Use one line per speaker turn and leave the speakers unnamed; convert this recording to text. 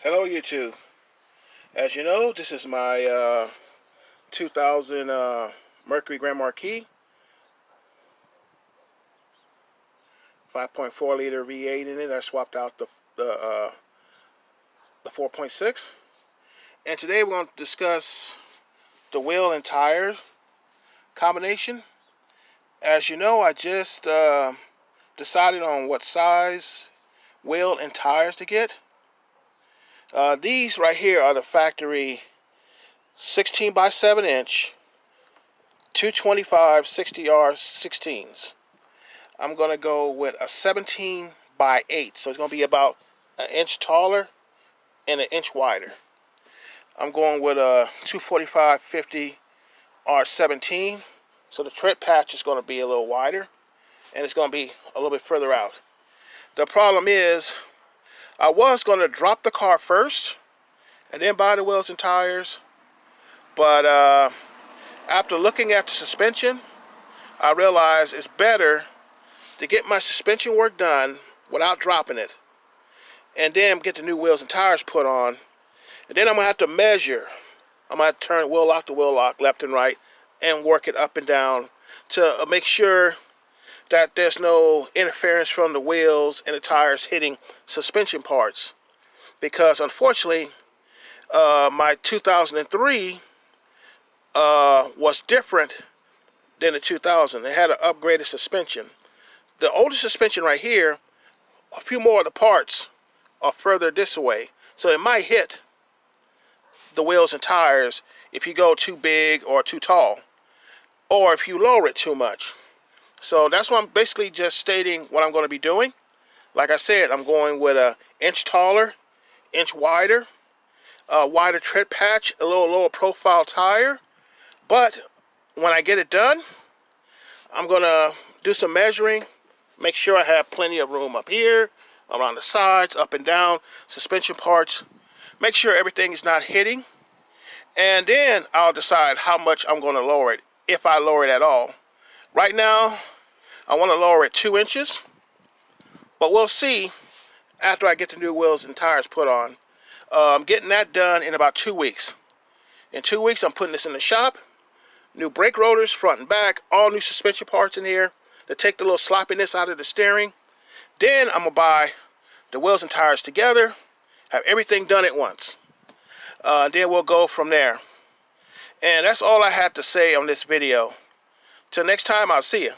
Hello YouTube. As you know, this is my 2000 Mercury Grand Marquis 5.4 liter V8 in it. I swapped out the 4.6, and today we're going to discuss the wheel and tires combination. As you know, I just decided on what size wheel and tires to get. These right here are the factory 16 by 7 inch 225 60R 16s. I'm going to go with a 17 by 8, so it's going to be about an inch taller and an inch wider. I'm going with a 245 50 R17, so the tread patch is going to be a little wider and it's going to be a little bit further out. The problem is, I was going to drop the car first and then buy the wheels and tires, but after looking at the suspension, I realized it's better to get my suspension work done without dropping it, and then get the new wheels and tires put on. And then I'm going to have to measure. I'm going to turn wheel lock to wheel lock, left and right, and work it up and down to make sure that there's no interference from the wheels and the tires hitting suspension parts. Because unfortunately, my 2003 was different than the 2000. It had an upgraded suspension. The older suspension right here, a few more of the parts are further this way, so it might hit the wheels and tires if you go too big or too tall, or if you lower it too much. So that's why I'm basically just stating what I'm going to be doing. Like I said, I'm going with an inch taller, inch wider, wider tread patch, a little lower profile tire. But when I get it done, I'm going to do some measuring, make sure I have plenty of room up here, around the sides, up and down, suspension parts, make sure everything is not hitting, and then I'll decide how much I'm going to lower it, if I lower it at all. Right now, I want to lower it 2 inches, but we'll see after I get the new wheels and tires put on. I'm getting that done in about 2 weeks. In 2 weeks, I'm putting this in the shop. New brake rotors, front and back, all new suspension parts in here to take the little sloppiness out of the steering. Then I'm going to buy the wheels and tires together, have everything done at once. Then we'll go from there. And that's all I had to say on this video. Till next time, I'll see you.